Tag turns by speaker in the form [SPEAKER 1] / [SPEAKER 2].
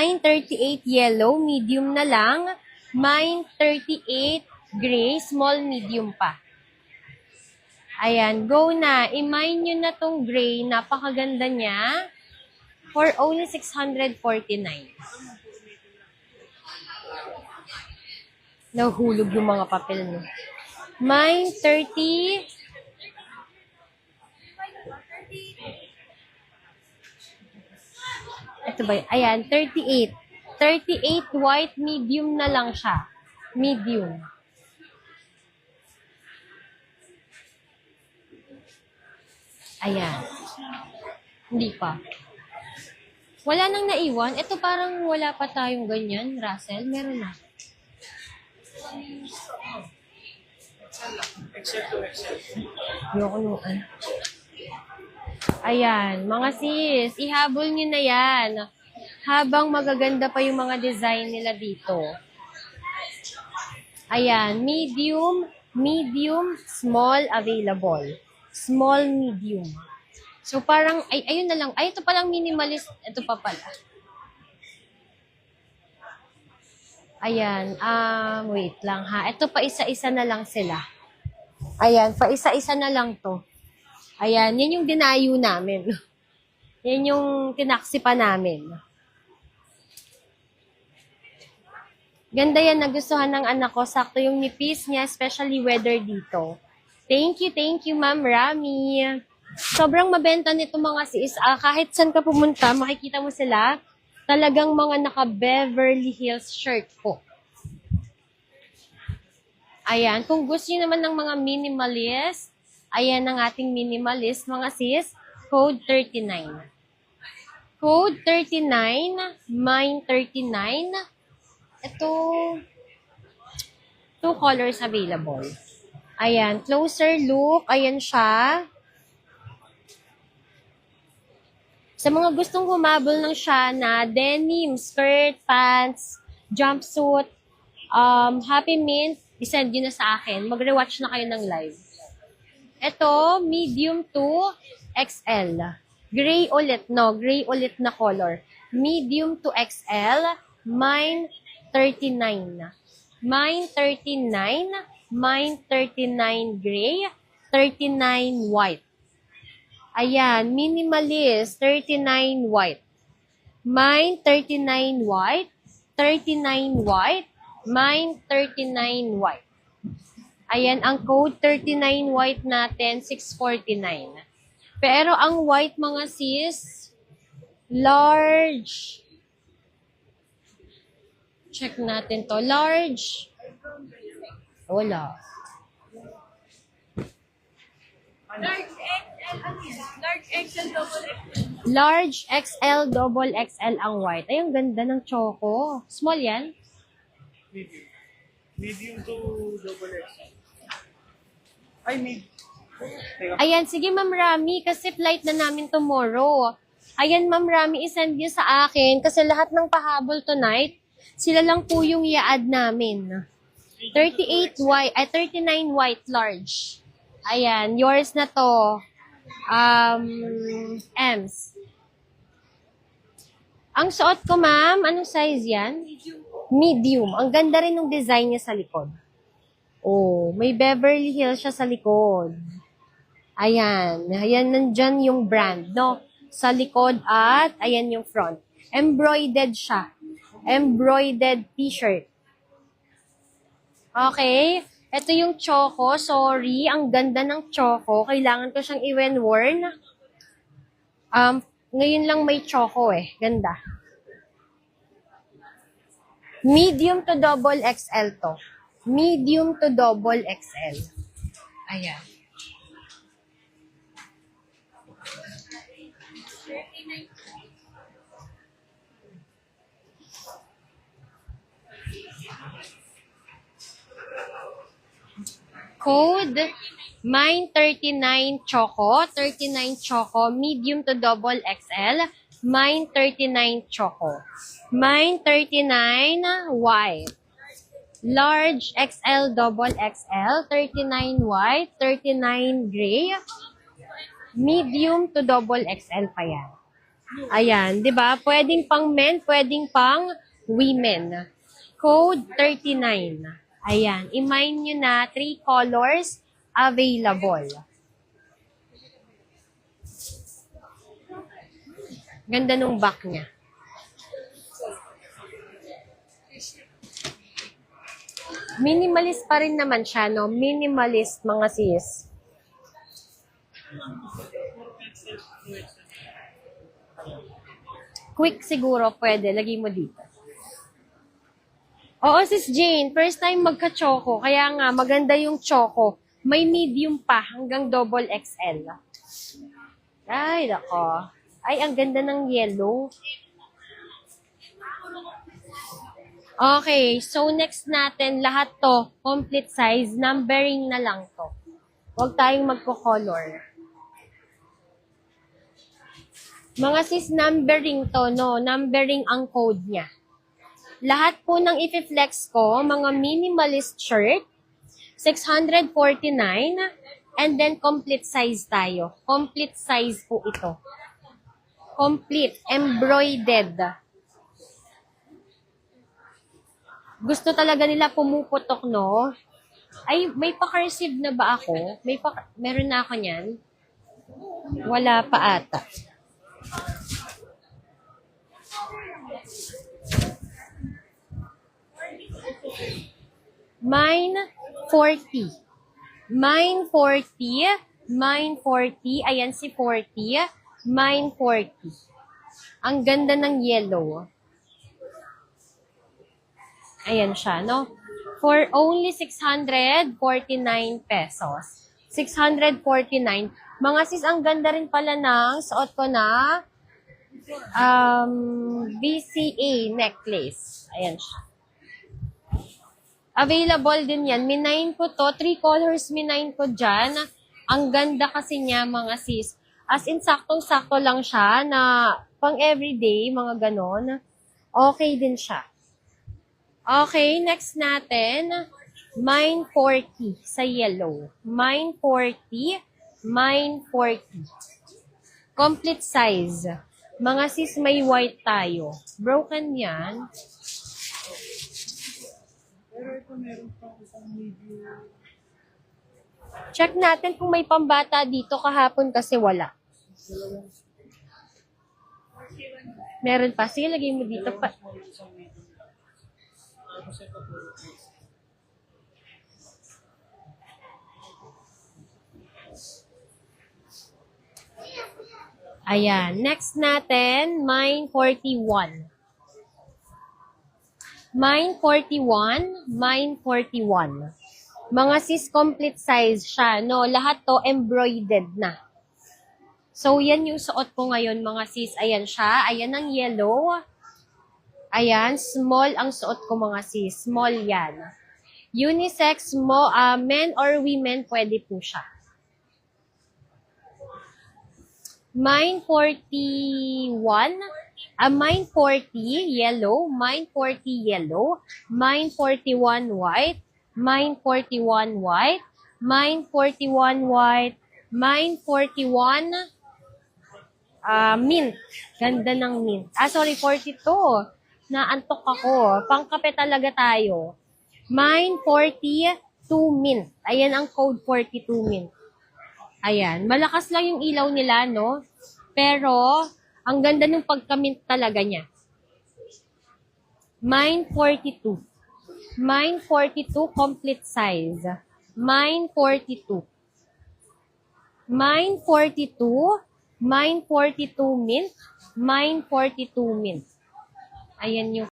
[SPEAKER 1] Mine 38 yellow, medium na lang. Mine 38 gray, small, medium pa. Ayan, go na. I-mine nyo na tong gray. Napakaganda niya. For only 649. Nahulog yung mga papel mo. Mine 30. Ito ba? Ayan, 38. 38 white, medium na lang siya. Medium. Ayan. Hindi pa. Wala nang naiwan. Ito parang wala pa tayong ganyan, Russell. Meron na. Yung unuan. Ayan, mga sis, ihabol nyo na yan. Habang magaganda pa yung mga design nila dito. Ayan, medium, medium, small, available. Small, medium. So, parang, ayun na lang. Ay, ito palang minimalist. Ito pa pala. Ayan, wait lang ha. Ito pa isa-isa na lang sila. Ayan, pa isa-isa na lang to. Ayan, yan yung dinayo namin. Yan yung tinaksi pa namin. Ganda yan, nagustuhan ng anak ko. Sakto yung nipis niya, especially weather dito. Thank you, Ma'am Rami. Sobrang mabenta nito mga sis. Kahit saan ka pumunta, makikita mo sila. Talagang mga naka-Beverly Hills shirt po. Ayan, kung gusto niyo naman ng mga minimalist, ayan ang ating minimalist, mga sis, code 39. Code 39, mine 39. Ito, 2 colors available. Ayan, closer look, ayan siya. Sa mga gustong humabol ng Shana, denim, skirt, pants, jumpsuit, Happy Mint, isend nyo na sa akin. Mag-rewatch na kayo ng live. Ito, medium to XL. Gray ulit, no? Gray ulit na color. Medium to XL, mine 39. Mine 39, mine 39 gray, 39 white. Ayan, minimalist, 39 white. Mine 39 white, 39 white, mine 39 white. Ayan, ang code 39 white natin, 649. Pero ang white mga sis, large. Check natin to. Large. Wala. Large XL, double XL ang white. Ay, ang ganda ng choco. Small yan?
[SPEAKER 2] Medium. Medium to double XL. Ay, medium.
[SPEAKER 1] Ayan, sige Ma'am Rami, kasi flight na namin tomorrow. Ayan Ma'am Rami, isend niyo sa akin kasi lahat ng pahabol tonight, sila lang po yung i-add namin. 38 white, 39 white large. Ayan, yours na to. Ems. Ang suot ko ma'am, anong size yan? Medium. Ang ganda rin ng design niya sa likod. Oh, may Beverly Hills siya sa likod. Ayan. Ayan, nandyan yung brand, no? Sa likod at ayan yung front. Embroidered siya. Embroidered t-shirt. Okay. Ito yung choco. Sorry. Ang ganda ng choco. Kailangan ko siyang i-worn. Ngayon lang may choco eh. Ganda. Medium to double XL to. Medium to double XL. Ayan. Code, mine 39 choco, 39 choco, medium to double XL, mine 39 choco. Mine 39 white. Large XL, double XL, 39 white, 39 gray, medium to double XL pa yan. Ayan, 'di ba? Pwedeng pang men, pwedeng pang women. Code 39. Ayan, i-mine nyo na 3 colors available. Ganda nung back niya. Minimalist pa rin naman siya, no? Minimalist, mga sis. Quick siguro pwede. Lagay mo dito. Oo, sis Jane. First time magka-choco. Kaya nga, maganda yung choco. May medium pa hanggang double XL. Ay, nako. Ay, ang ganda ng yellow. Okay, so next natin, lahat to, complete size, numbering na lang to. Huwag tayong magko-color. Mga sis, numbering to, no? Numbering ang code niya. Lahat po ng i-flex ko, mga minimalist shirt, 649, and then complete size tayo. Complete size po ito. Complete, embroidered. Gusto talaga nila pumuputok, no? Ay, may pa-cursive na ba ako? Meron na ako niyan? Wala pa ata. Mine 40. Mine 40. Mine 40. Ayan si 40. Mine 40. Ang ganda ng yellow. Ayan siya, no? For only 649 pesos. 649. Mga sis, ang ganda rin pala ng suot ko na BCA necklace. Ayan siya. Available din yan. Minayin ko to. 3 colors minayin ko dyan. Ang ganda kasi niya, mga sis. As in, saktong-sakto lang siya na pang everyday, mga ganon. Okay din siya. Okay, next natin. Mine 40 sa yellow. Mine 40. Mine 40. Complete size. Mga sis, may white tayo. Broken yan.
[SPEAKER 2] Pero ito meron pang isang medium.
[SPEAKER 1] Check natin kung may pambata dito kahapon kasi wala. Meron pa. Sige, lagay mo dito pa. Ayan. Next natin, mine 41. Mine 41. Mine 41. Mga sis, complete size siya, no? Lahat to embroidered na. So, yan yung suot ko ngayon, mga sis. Ayan siya. Ayan ang yellow. Ayan, small ang suot ko, mga sis. Small yan. Unisex, men or women, pwede po siya. Mine 41. Mine 40, yellow. Mine 40, yellow. Mine 41, white. Mine 41 white, mine 41 white, mine 41 mint. Ganda ng mint. Sorry, 42. Naantok ako. Pangkape talaga tayo. Mine 42 mint. Ayan ang code 42 mint. Ayan. Malakas lang yung ilaw nila, no? Pero, ang ganda ng pagka-mint talaga niya. Mine 42. Mine 42 complete size. Mine 42. Mine 42. Mine 42 mint. Mine 42 mint. Ayan yung